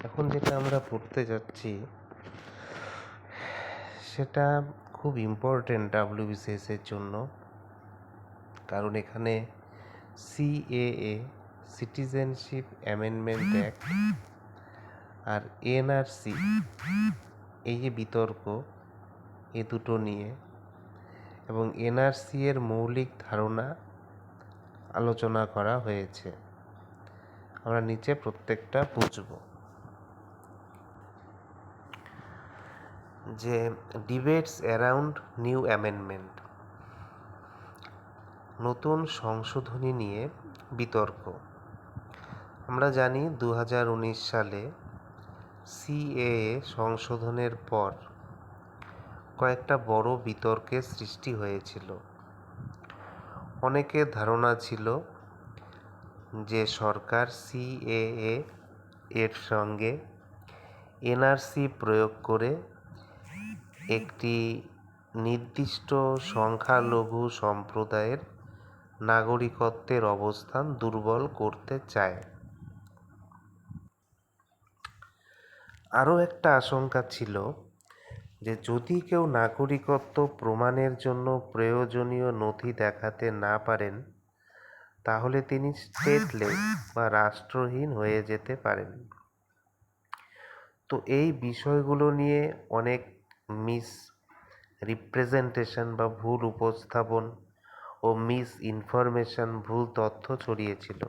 এখন যেটা আমরা পড়তে যাচ্ছি সেটা খুব ইম্পর্টেন্ট ডাব্লিউবিসিএস এর জন্য, কারণ এখানে সিএএ সিটিজেনশিপ অ্যামেন্ডমেন্ট অ্যাক্ট আর এনআরসি এই যে বিতর্ক এ দুটো নিয়ে এবং এনআরসি এর মৌলিক ধারণা আলোচনা করা হয়েছে। আমরা নিচে প্রত্যেকটা বুঝব। যে ডিবেটস অ্যারাউন্ড নিউ অ্যামেন্ডমেন্ট, নতুন সংশোধনী নিয়ে বিতর্ক। আমরা জানি 2019 সালে সিএএ সংশোধনের পর কয়েকটা বড় বিতর্কের সৃষ্টি হয়েছিল। অনেকের ধারণা ছিল যে সরকার সিএএ এর সঙ্গে এনআরসি প্রয়োগ করে একটি নির্দিষ্ট সংখ্যালঘু সম্প্রদায়ের নাগরিকত্বের অবস্থান দুর্বল করতে চায়। আরও একটা আশঙ্কা ছিল যে যদি কেউ নাগরিকত্ব প্রমাণের জন্য প্রয়োজনীয় নথি দেখাতে না পারেন, তাহলে তিনি স্টেটলেস বা রাষ্ট্রহীন হয়ে যেতে পারেন। তো এই বিষয়গুলো নিয়ে অনেক মিস রিপ্রেজেন্টেশন বা ভুল উপস্থাপন ও মিস ইনফরমেশন, ভুল তথ্য ছড়িয়েছিল।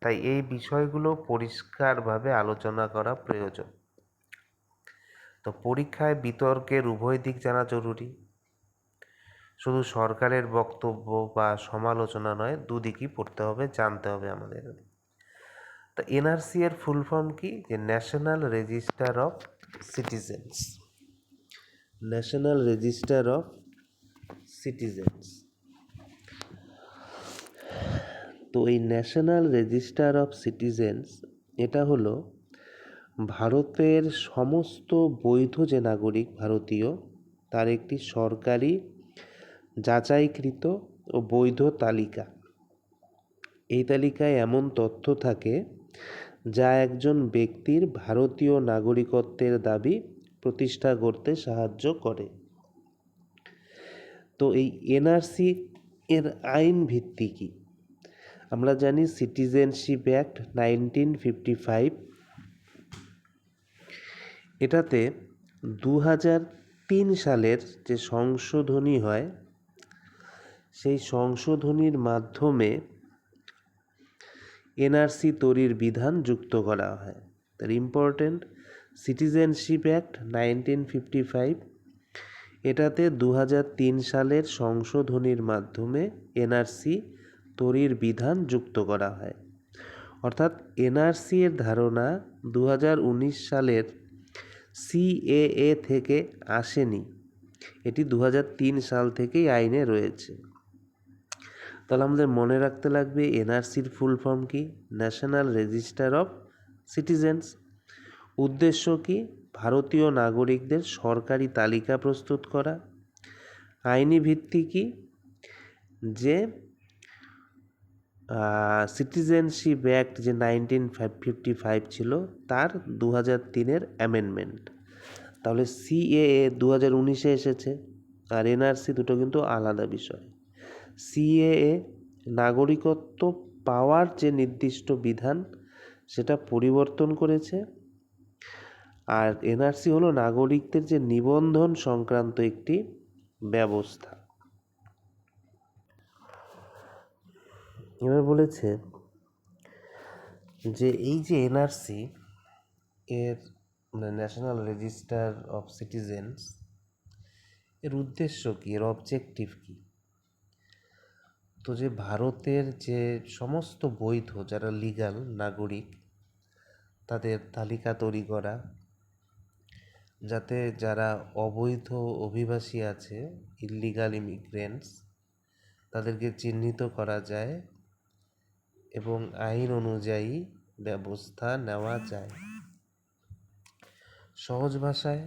তাই এই বিষয়গুলো পরিষ্কারভাবে আলোচনা করা প্রয়োজন। তো পরীক্ষায় বিতর্কের উভয় দিক জানা জরুরি, শুধু সরকারের বক্তব্য বা সমালোচনা নয়, দুদিকই পড়তে হবে, জানতে হবে আমাদের। তো এনআরসি এর ফুল ফর্ম কি? যে national register of citizens. National register of citizens. তো এই ন্যাশনাল রেজিস্টার অফ সিটিজেন্স এটা হলো ভারতের সমস্ত বৈধ যে নাগরিক ভারতীয় তার একটি সরকারি যাচাইকৃত ও বৈধ তালিকা। এই তালিকায় এমন তথ্য থাকে যা একজন ব্যক্তির ভারতীয় নাগরিকত্বের দাবি প্রতিষ্ঠা করতে সাহায্য করে। তো এই এনআরসি এর আইন ভিত্তি কি? আমরা জানি সিটিজেনশিপ অ্যাক্ট 1955, এটাতে 2003 সালের যে সংশোধনী হয়, সেই সংশোধনীর মাধ্যমে এনআরসি তৈরির বিধান যুক্ত করা হয়। তার ইম্পর্টেন্ট সিটিজেনশিপ অ্যাক্ট 1955, এটাতে 2003 সালের সংশোধনীর মাধ্যমে এনআরসি তৈরির বিধান যুক্ত করা হয়। অর্থাৎ এনআরসি এর ধারণা 2019 সালের সিএএ থেকে আসেনি, এটি 2003 সাল থেকেই আইনে রয়েছে। তাহলে আমাদের মনে রাখতে লাগবে এনআরসির ফুল ফর্ম কি? National register of citizens. উদ্দেশ্য কি? ভারতীয় নাগরিকদের সরকারি তালিকা প্রস্তুত করা। আইনি ভিত্তি কি? যে সিটিজেনশিপ অ্যাক্ট যে 1955 ছিল তার 2003-এর অ্যামেন্ডমেন্ট। তাহলে সিএএ 2019-এ এসেছে আর এনআরসি দুটো কিন্তু আলাদা বিষয়। সিএএ নাগরিকত্ব পাওয়ার যে নির্দিষ্ট বিধান সেটা পরিবর্তন করেছে, আর এনআরসি হলো নাগরিকদের যে নিবন্ধন সংক্রান্ত একটি ব্যবস্থা। এবার বলেছে যে এই যে এনআরসি এর ন্যাশনাল রেজিস্টার অফ সিটিজেন্স, এর উদ্দেশ্য কি, এর অবজেক্টিভ কি? তো যে ভারতের যে সমস্ত বৈধ যারা লিগ্যাল নাগরিক তাদের তালিকা তৈরি করা, যাতে যারা অবৈধ অভিবাসী আছে, ইল্লিগাল ইমিগ্রেন্টস, তাদেরকে চিহ্নিত করা যায় এবং আইন অনুযায়ী ব্যবস্থা নেওয়া যায়। সহজ ভাষায়,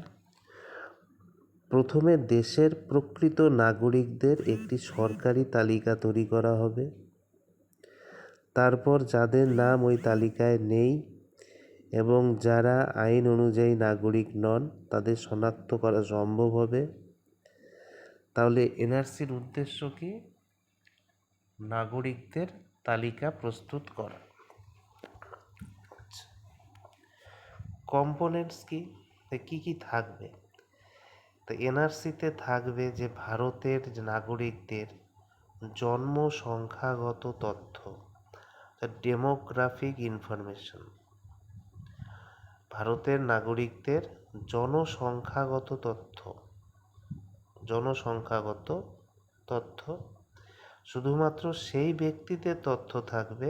প্রথমে দেশের প্রকৃত নাগরিকদের একটি সরকারি তালিকা তৈরি করা হবে। তারপর যাদের নাম ওই তালিকায় নেই এবং যারা আইন অনুযায়ী নাগরিক নন তাদের শনাক্ত করা সম্ভব হবে। তাহলে এনআরসির উদ্দেশ্য কি? নাগরিকদের তালিকা প্রস্তুত করা। কম্পোনেন্টস কি? কি কি থাকবে? তো এনআরসিতে থাকবে যে ভারতের নাগরিকদের জন্মসংখ্যাগত তথ্য, ডেমোগ্রাফিক ইনফরমেশন। ভারতের নাগরিকদের জনসংখ্যাগত তথ্য শুধুমাত্র সেই ব্যক্তিদের তথ্য থাকবে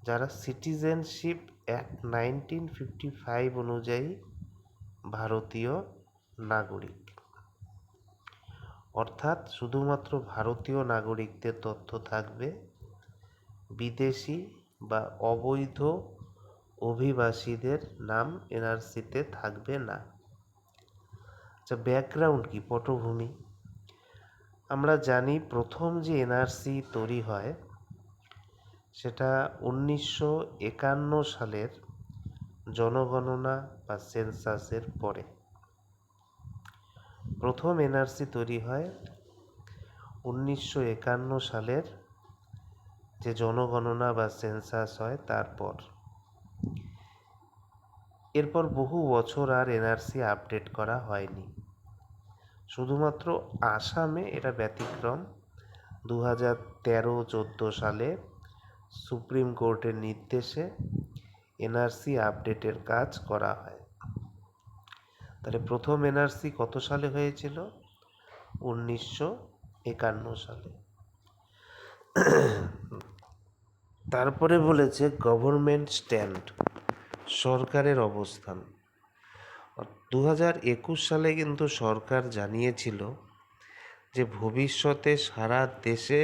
যারা সিটিজেনশিপ অ্যাক্ট 1955 অনুযায়ী ভারতীয় নাগরিক। অর্থাৎ শুধুমাত্র ভারতীয় নাগরিকদের তথ্য থাকবে, বিদেশি বা অবৈধ অভিবাসীদের নাম এনআরসিতে থাকবে না। আচ্ছা, ব্যাকগ্রাউন্ড কি? পটভূমি। আমরা জানি প্রথম যে এনআরসি তৈরি হয় সেটা 1951 সালের জনগণনা বা সেন্সাসের পরে। প্রথম এনআরসি তৈরি হয় 1951 সালের যে জনগণনা বা সেন্সাস হয় তারপর। এরপর বহু বছর আর এনআরসি আপডেট করা হয়নি। শুধুমাত্র আসামে এটা ব্যতিক্রম। 2013-14 সালে সুপ্রিম কোর্টের নির্দেশে এনআরসি আপডেটের কাজ করা হয়। তাহলে প্রথম এনআরসি কত সালে হয়েছিল? 1951 সালে। তারপরে বলেছে গভর্নমেন্ট স্ট্যান্ড, সরকারের অবস্থান। 2021 সালে কিন্তু সরকার জানিয়েছিল যে ভবিষ্যতে সারা দেশে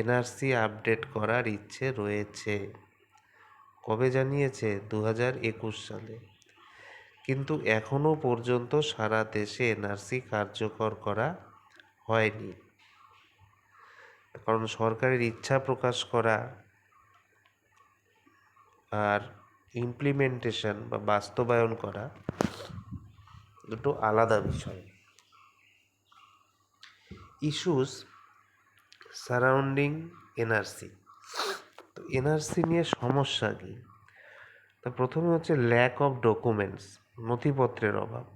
এনআরসি আপডেট করার ইচ্ছে রয়েছে। কবে জানিয়েছে? 2021 সালে। কিন্তু এখনো পর্যন্ত সারা দেশে এনআরসি কার্যকর করা হয়নি। কারণ সরকারের ইচ্ছা প্রকাশ করা আর ইমপ্লিমেন্টেশন বা বাস্তবায়ন করা দুটো আলাদা বিষয়। Issues surrounding NRC. তো এনআরসি নিয়ে সমস্যা কি? তো প্রথমে হচ্ছে ল্যাক অফ ডকুমেন্টস, নথিপত্রের অভাব।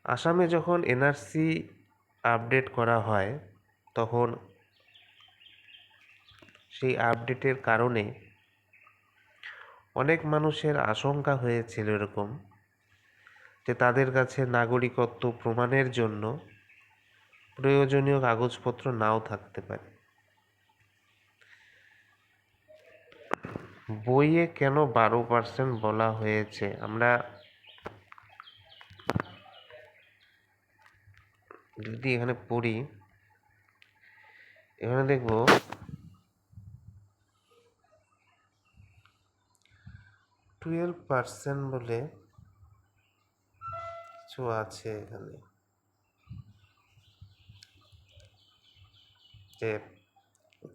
আসামে যখন এনআরসি আপডেট করা হয় তখন সেই আপডেটের কারণে অনেক মানুষের আশঙ্কা হয়েছিল এরকম যে তাদের কাছে নাগরিকত্ব প্রমাণের জন্য প্রয়োজনীয় কাগজপত্র নাও থাকতে পারে। বইয়ে কেন 12% বলা হয়েছে? আমরা যদি এখানে পড়ি, এখানে দেখব 12% বলে কিছু আছে এখানে, যে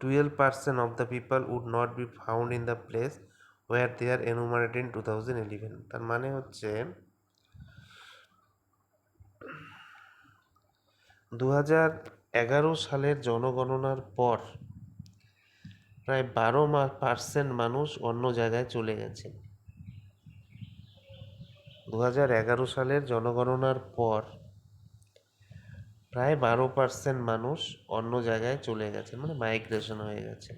12% of the people would not be found in the place where they are enumerated in 2011। তার মানে হচ্ছে 2011 সালের জনগণনার পর প্রায় 12% মানুষ অন্য জায়গায় চলে গেছে। 2011 সালের জনগণনার পর প্রায় 12% মানুষ অন্য জায়গায় চলে গেছে, মানে মাইগ্রেশন হয়ে গেছে।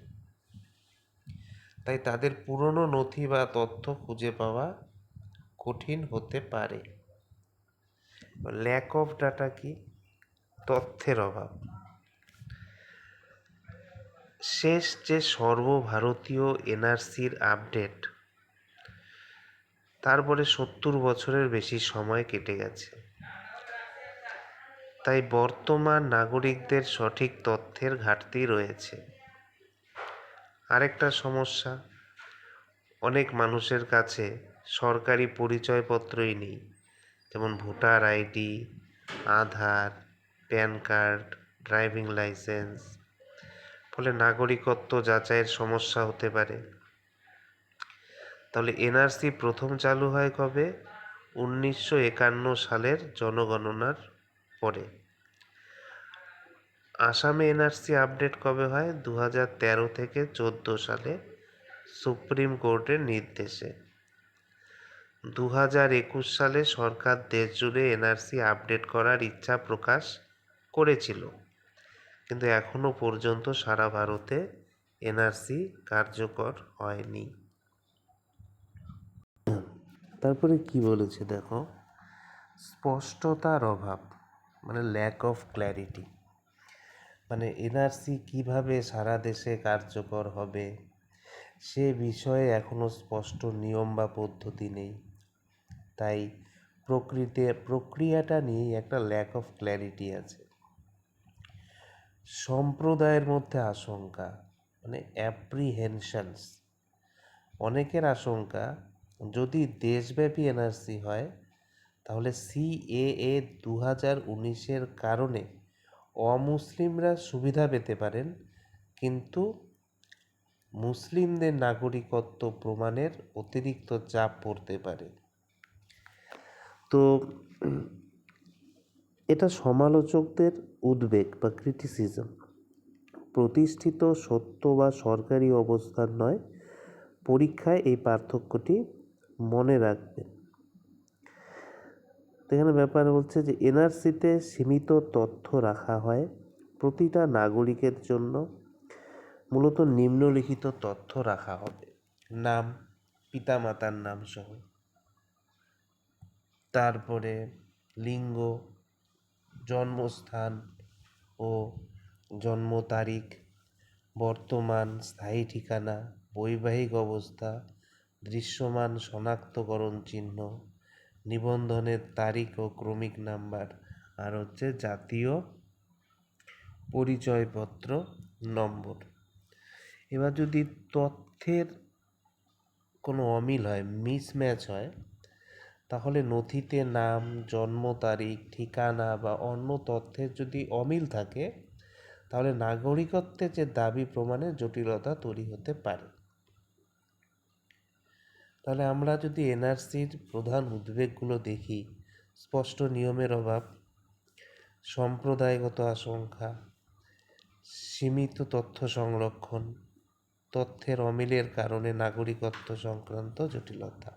তাই তাদের পুরনো নথি বা তথ্য খুঁজে পাওয়া কঠিন হতে পারে। ল্যাক অফ ডাটা কি? তথ্যের অভাব। শেষ যে সর্বভারতীয় এনআরসির আপডেট, তারপরে 70 বছরের বেশি সময় কেটে গেছে। তাই বর্তমান নাগরিকদের সঠিক তথ্যের ঘাটতি রয়েছে। আরেকটা সমস্যা, অনেক মানুষের কাছে সরকারি পরিচয়পত্রই নেই, যেমন ভোটার আইডি, আধার, প্যান কার্ড, ড্রাইভিং লাইসেন্স। ফলে নাগরিকত্ব যাচাইয়ের সমস্যা হতে পারে। তাহলে এনআরসি প্রথম চালু হয় কবে? 1951 সালের জনগণনার পরে। আসামে এনআরসি আপডেট কবে হয়? 2013 থেকে 14 সালে সুপ্রিম কোর্টের নির্দেশে। 2021 সালে সরকার দেশ জুড়ে এনআরসি আপডেট করার ইচ্ছা প্রকাশ করেছিল, কিন্তু এখনো পর্যন্ত সারা ভারতে এনআরসি কার্যকর হয়নি। তারপরে কি বলেছে দেখো, স্পষ্টতার অভাব, মানে ল্যাক অফ ক্ল্যারিটি, মানে এনআরসি কিভাবে সারা দেশে কার্যকর হবে সে বিষয়ে এখনো স্পষ্ট নিয়ম বা পদ্ধতি নেই। তাই প্রক্রিয়াটা নিয়ে একটা ল্যাক অফ ক্ল্যারিটি আছে। সম্প্রদায়ের মধ্যে আশঙ্কা, মানে অ্যাপ্রিহেনশনস, অনেকের আশঙ্কা যদি দেশব্যাপী এনআরসি হয় তাহলে সিএএ 2019-এর কারণে অমুসলিমরা সুবিধা পেতে পারেন, কিন্তু মুসলিমদের নাগরিকত্ব প্রমাণের অতিরিক্ত চাপ পড়তে পারে। তো এটা সমালোচকদের উদ্বেগ বা ক্রিটিসিজম। প্রতিষ্ঠিত সত্য বা সরকারি অবস্থান নয়, পরীক্ষায় এই পার্থক্যটি মনে রাখবেন। এখানে ব্যাপার হচ্ছে যে এনআরসিতে সীমিত তথ্য রাখা হয় প্রতিটা নাগরিকের জন্য। মূলত নিম্নলিখিত তথ্য রাখা হবে: নাম, পিতামাতার নাম সহ, তারপরে লিঙ্গ, জন্মস্থান ও জন্ম তারিখ, বর্তমান স্থায়ী ঠিকানা, বৈবাহিক অবস্থা, দৃশ্যমান শনাক্তকরণ চিহ্ন, নিবন্ধনের তারিখ ও ক্রমিক নাম্বার, আর হচ্ছে জাতীয় পরিচয়পত্র নম্বর। এবার যদি তথ্যের কোনো অমিল হয়, মিসম্যাচ হয়, তাহলে নথিতে নাম, জন্ম তারিখ, ঠিকানা বা অন্য তথ্যের যদি অমিল থাকে তাহলে নাগরিকত্বের যে দাবি প্রমাণের জটিলতা তৈরি হতে পারে। তাহলে আমরা যদি এনআরসির প্রধান উদ্বেগগুলো দেখি: স্পষ্ট নিয়মের অভাব, সম্প্রদায়গত আশঙ্কা, সীমিত তথ্য সংরক্ষণ, তথ্যের অমিলের কারণে নাগরিকত্ব সংক্রান্ত জটিলতা।